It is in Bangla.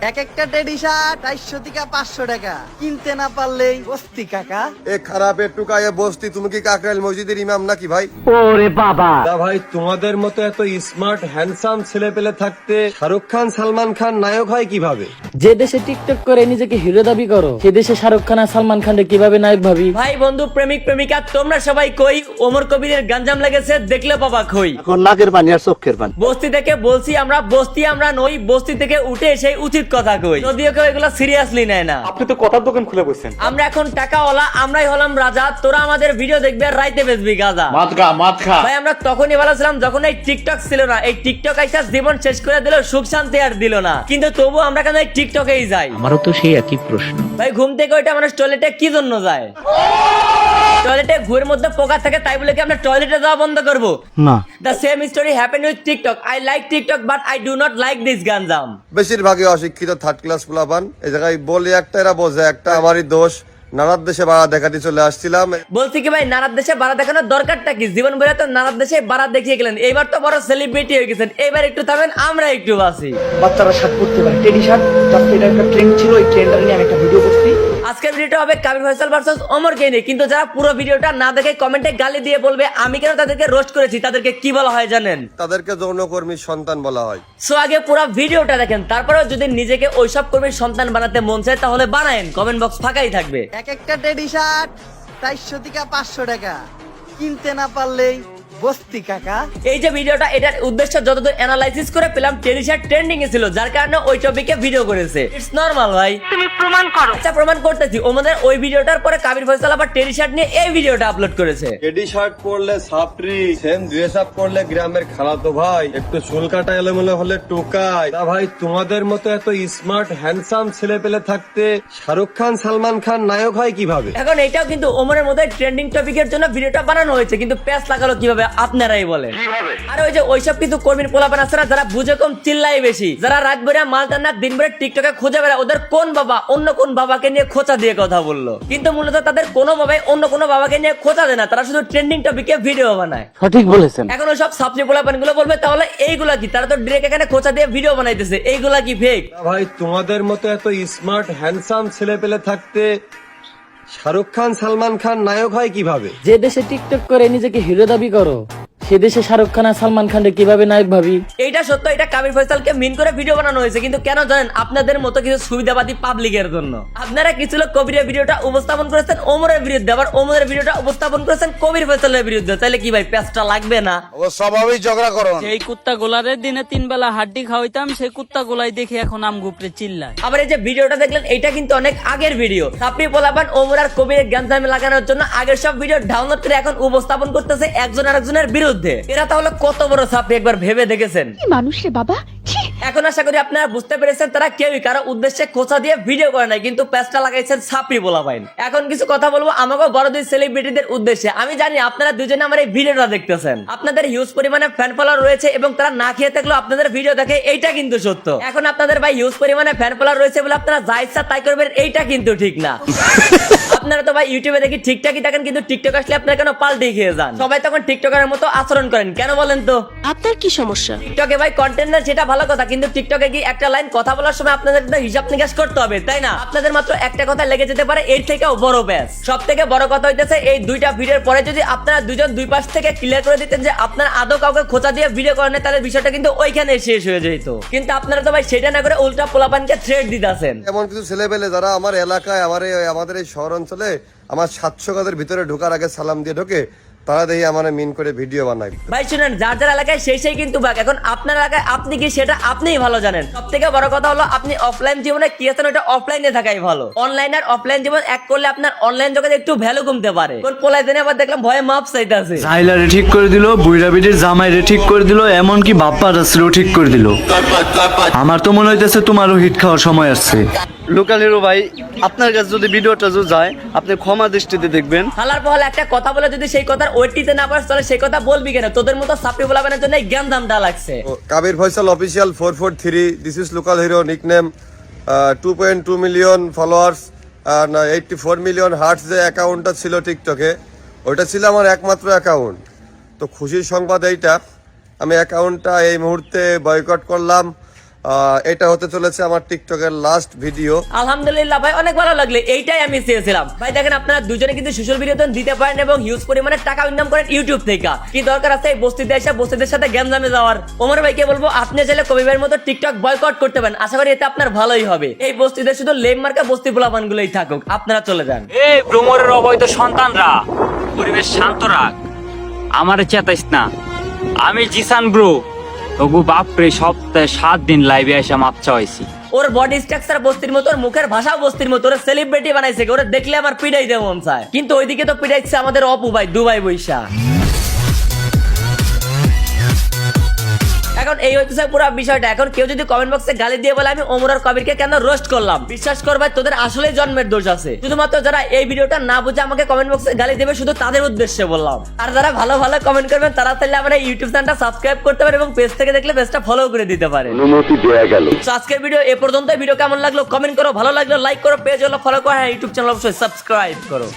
এক একটা টেডি শার্ট 450 থেকে 500 টাকা, কিনতে না পারলেই বস্তি কাকা। এ খারাপের টুকায়ে বস্তি, তুমি কি কাকরাইল মসজিদের ইমাম নাকি ভাই? ওরে বাবা, তা ভাই তোমাদের মতো এত স্মার্ট হ্যান্ডসাম ছেলে পেলে থাকতে শাহরুখ খান সালমান খান নায়ক হয় কিভাবে? যে দেশে টিকটক করে নিজেকে হিরো দাবি করো, সে দেশে শাহরুখ খান আর সালমান খানকে কিভাবে নায়ক ভাবি? ভাই বন্ধু প্রেমিক প্রেমিকা তোমরা সবাই কই ওমর কবিরের গাঞ্জাম লেগেছে দেখলে বাবা খই। এখন নাকের পানি আর চোখের পানি। বস্তি থেকে বলছি আমরা, বস্তি আমরা নই, বস্তি থেকে উঠে সেই উচিত কথা কই, যদিও কেউ এগুলো সিরিয়াসলি নেয় না। আপনি তো কথার দোকান খুলে বসছেন। আমরা এখন টাকাওয়ালা, আমরাই হলাম রাজা, তোরা আমাদের ভিডিও দেখবি আর রাইতে বেচবি গাজা। মাত খা। ভাই আমরা তখনই ভালো ছিলাম যখন এই টিকটক ছিল না। এই টিকটক আইসা জীবন শেষ করে দিল, সুখ শান্তি আর দিল না, কিন্তু তবু আমরা কেন এই টিকটকেই যাই? আমারও তো সেই একই প্রশ্ন। ভাই ঘুম থেকে ওইটা মানুষ টয়লেটে কি জন্য যায়? টয়লেটে ঘুরের মধ্যে পোকা থাকে তাই বলে কি আমরা টয়লেটে যাওয়া বন্ধ করবো? না। The same story happened with TikTok. I like TikTok but I do not like this ganjam. বেশিরভাগই অশিক্ষিত থার্ড ক্লাস পোলাপান। এই জায়গায় বলি একটা, এরা বোঝে একটা। আমারই দোষ, নানার দেশে বাড়া দেখাতে চলে আসছিলাম। বলছি কি ভাই, নানার দেশে বাড়া দেখানোর দরকারটা কি? জীবন ভরে তো নানার দেশে বাড়া দেখিয়ে গেলেন, এইবার তো বড় সেলিব্রিটি হয়ে গেছেন, এইবার একটু থামেন, আমরা একটু বাসি। বাচ্চারা শার্ট পরতে পারে, টেডি শার্ট, জাস্ট এটা একটা ট্রেন্ড ছিল, এই ট্রেন্ডটা নিয়ে আমি একটা ভিডিও করছি। আজকের ভিডিওটা হবে কাবির ফয়সাল ভার্সেস ওমর কে নিয়ে, কিন্তু যারা পুরো ভিডিওটা না দেখে কমেন্টে গালি দিয়ে বলবে আমি কেন তাদেরকে রোস্ট করেছি, তাদেরকে কি বলা হয় জানেন? তাদেরকে যৌনকর্মীর সন্তান বলা হয়। সো আগে পুরো ভিডিওটা দেখেন, তারপরেও যদি নিজেকে ওইসব কর্মীর সন্তান বানাতে মন চায় তাহলে বানায়েন, কমেন্ট বক্স ফাঁকাই থাকবে। এক একটা টেডি শার্ট 400 থেকে 500 টাকা, কিনতে না পারলেই বস্তি কাকা। এই যে ভিডিওটা, এটার উদ্দেশ্য যতদূর অ্যানালাইসিস করে পেলাম, টেডি শার্ট ট্রেন্ডিং এ ছিল, যার কারণে ওই টপিকে ভিডিও করেছে। ইটস নরমাল ভাই, তুমি প্রমাণ করো। আচ্ছা প্রমাণ করতেছি। ওদের ওই ভিডিওটার পরে কাবির ফয়সাল আবার টেডি শার্ট নিয়ে এই ভিডিওটা আপলোড করেছে। টেডি শার্ট পরলে সাপরি, সেম ড্রেস আপ করলে গ্রামের খালাতো ভাই, একটু চুল কাটা এলোমেলো হলে টোকাই। তা ভাই তোমাদের মতো এত স্মার্ট হ্যান্ডসাম ছেলে পেলে থাকতে শাহরুখ খান সালমান খান নায়ক হয় কিভাবে? এখন এটাও কিন্তু ওমরের মতো ট্রেন্ডিং টপিকের জন্য ভিডিওটা বানানো হয়েছে, কিন্তু প্যাচ লাগালো কিভাবে আপনারাই বলেন। আর ওই যে ওইসব কিছু কর্মীর পোলাপান আছে না, যারা বুঝে কম চিল্লাই বেশি, যারা রাত ভরে মাল টান্না দিন ভরে টিকটকে খুঁজে বেড়ায়, ওদের কোন বাবা অন্য কোন বাবাকে নিয়ে খোঁচা দিয়ে কথা বললো, কিন্তু মূলত তাদের কোনো বাবাই অন্য কোনো বাবাকে নিয়ে খোঁচা দেয় না, তারা শুধু ট্রেন্ডিং টপিকে ভিডিও বানায়। সঠিক বলেছেন। এখন ওইসব সাবজি পোলাপান গুলো বলবে তাহলে এইগুলা কি? তারা তো ডিরেক্ট এখানে খোঁচা দিয়ে ভিডিও বানাইতেছে, এইগুলা কি ফেক? তা ভাই তোমাদের মতো এত স্মার্ট হ্যান্ডসাম ছেলে পেলে থাকতে শাহরুখ খান সালমান খান নায়ক হয় কিভাবে? যে দেশে টিকটক করে নিজেকে হিরো দাবি করো, সে দেশে শাহরুখ খান আর সালমান খানকে কিভাবে নায়ক ভাবি? এইটা সত্য, এটা কাবির ফয়সালকে মিন করে ভিডিও বানানো হয়েছে, কিন্তু কেন জানেন? আপনাদের মতো কিছু সুবিধাবাদী পাবলিকের জন্য। আপনারা কিছু লোক কবিরের ভিডিওটা উপস্থাপন করেছেন ওমরের বিরুদ্ধে, আবার ওমরের ভিডিওটা উপস্থাপন করেছেন কবির ফয়সালের বিরুদ্ধে, তাইলে কি ভাই প্যাচটা লাগবে না? ও স্বভাবই ঝগড়া করো। সেই কুত্তা গোলারে দিনে 3 বেলা হাড্ডি খাওয়াইতাম, সেই কুত্তা গোলাই দেখে এখন আম গুপড়ে চিল্লায়। আবার এই যে ভিডিওটা দেখলেন, এইটা কিন্তু অনেক আগের ভিডিও। সাপড়ি পোলাপান ওমর আর কবিরের জ্ঞানজামে লাগানোর জন্য আগের সব ভিডিও ডাউনলোড করে এখন উপস্থাপন করতেছে একজন আরেকজনের বিরুদ্ধে। এরা তাহলে কত বড় সাপড়ি একবার ভেবে দেখেছেন? মানুষ রে বাবা। এখন আশা করি আপনারা বুঝতে পেরেছেন তারা কেউই কারো উদ্দেশ্যে খোঁচা দিয়ে ভিডিও করে নাই, কিন্তু প্যাচটা লাগাইছেন সাপড়ি পোলাপান। এখন কিছু কথা বলবো আমাকে বড় দুই সেলিব্রিটিদের উদ্দেশ্যে। আমি জানি আপনারা দুজনে আমার এই ভিডিওটা দেখতেছেন, আপনাদের হিউজ পরিমাণে ফ্যান ফলোয়ার রয়েছে এবং তারা না খেয়ে থাকলেও আপনাদের ভিডিও দেখে, এইটা কিন্তু সত্য। এখন আপনাদের ভাই হিউজ পরিমাণে ফ্যান ফলোয়ার রয়েছে বলে আপনারা যা ইচ্ছা তাই করবেন, এইটা কিন্তু ঠিক না। আপনারা তো ভাই ইউটিউবে দেখি ঠিকঠাকই থাকেন, কিন্তু টিকটক আসলে আপনারা কেন পাল্টে খেয়ে যান? সবাই তখন টিকটকের মতো আচরণ করেন কেন বলেন তো? আপনার কি সমস্যা? টিকটকে ভাই কন্টেন্ট দেন সেটা ভালো কথা, কিন্তু টিকটকে কি একটা লাইন কথা বলার সময় আপনাদের হিসাব নিকাশ করতে হবে, তাই না? আপনাদের মাত্র একটা কথা লেগে যেতে পারে, এর থেকেও বড় ব্যাস। সব থেকে বড় কথা হইতেছে এই দুইটা ভিডিওর পরে যদি আপনারা দুজন দুই পাশ থেকে ক্লিয়ার করে দিতেন যে আপনারা আদৌ কাউকে খোঁচা দিয়ে ভিডিও করেন, তাহলে বিষয়টা কিন্তু ওইখানে শেষ হয়ে যেত। কিন্তু আপনারা তো ভাই সেটা না করে উল্টা পোলাপানকে থ্রেট দিতেছেন। এমন কিছু ছেলে পেলে যারা আমার এলাকায়, আমাদের এই শহর অঞ্চলে আমার 700 গজের ভিতরে ঢোকার আগে সালাম দিয়ে ঢোকে, তারা দেখি আমার মিন করে ভিডিও বানায়। ভাই শুনেন, যার যার এলাকায় সেই কিন্তু বাক। এখন আপনার এলাকায় আপনি কি সেটা আপনিই ভালো জানেন। সব থেকে বড় কথা হলো আপনি অফলাইন জীবনে কি আছেন ওটা অফলাইনে থাকাই ভালো। অনলাইন আর অফলাইন জীবন এক করলে আপনার অনলাইন জগতে একটু ভ্যালু কমতে পারে। কোন পোলাই দিনে আবার দেখলাম ভয়ে মাপ চাইতেছে। সাইলারে ঠিক করে দিল, বুইরা বিটির জামাইরে ঠিক করে দিল, এমনকি বাপ্পা রাসেলও ঠিক করে দিল। আমার তো মনে হইতেছে তোমারও হিট খাওয়ার সময় আসছে। লোকাল হিরো ভাই, আপনার কাছে যদি ভিডিওটা যায় আপনি ক্ষমা দৃষ্টিতে দেখবেন। হালার পহলে একটা কথা বলে যদি সেই কথার ওয়েটিতে না পারছ তাহলে সেই কথা বলবি কেন? তোদের মতো সাপড়ি বলাবানের জন্য জ্ঞান দামটা লাগছে। Kabir Faisal official 443, this is local hero nickname, 2.2 million followers, 84 million hearts যে অ্যাকাউন্টটা ছিল টিকটকে, ওইটা ছিল আমার একমাত্র অ্যাকাউন্ট। তো খুশির সংবাদ এইটা, আমি অ্যাকাউন্টটা এই মুহূর্তে বয়কট করলাম। এটা হতে চলেছে আমার টিকটকের লাস্ট ভিডিও। আলহামদুলিল্লাহ ভাই, অনেক ভালো লাগলো, এইটাই আমি চেয়েছিলাম ভাই। দেখেন আপনারা দুজনে কিন্তু সোশ্যাল ভিডিওতে দিতে পারেন এবং হিউজ পরিমাণে টাকা ইনকাম করেন ইউটিউব থেকে। কি দরকার আছে এই বস্তিতে এসে বস্তিদের সাথে গেম জামে যাওয়ার? ওমর ভাইকে বলবো আপনি চাইলে কবি ভাইয়ের মতো টিকটক বয়কট করতে পারেন, আশা করি এতে আপনার ভালোই হবে। এই বস্তিতে শুধু লেম মার্কা বস্তি পোলাপান গুলোই থাকুক, আপনারা চলে যান। এই ভ্রমরের অবৈধ সন্তানরা, পরিবেশ শান্ত রাখ, আমার চেতাইস না। আমি জিসান ব্রো, তবু বাপরে সপ্তাহে 7 দিন লাইভে এসে মাপ চাইছি। ওর বডি স্ট্রাকচার বস্তির মতো, ওর মুখের ভাষাও বস্তির মতো, ওর সেলিব্রিটি বানাইছে, ওরে দেখলে আমার পিটাই দেব মন চায়। কিন্তু ওইদিকে তো পিটাইছে আমাদের অপু ভাই দুবাই বৈশা। এখন এই হচ্ছে পুরো বিষয়টা। এখন কেউ যদি কমেন্ট বক্সে গালি দিয়ে বলে আমি ওমর আর কবিরকে কেন রোস্ট করলাম, বিশ্বাস কর ভাই তোদের আসলেই জন্মের দোষ আছে। শুধুমাত্র যারা এই ভিডিওটা না বুঝে আমাকে কমেন্ট বক্সে গালি দেবে শুধু তাদের উদ্দেশ্যে বললাম। আর যারা ভালো ভালো কমেন্ট করবেন তারা তাহলে আমার ইউটিউব চ্যানেলটা সাবস্ক্রাইব করতে পারে এবং পেজ থেকে দেখলে পেজটা ফলো করে দিতে পারে। অনুমতি দেয়া গেল। তো আজকের ভিডিও এ পর্যন্ত। ভিডিও কেমন লাগলো কমেন্ট করো, ভালো লাগলো লাইক করো, পেজ হলো ফলো করো, হ্যাঁ ইউটিউব চ্যানেল অবশ্যই সাবস্ক্রাইব করো।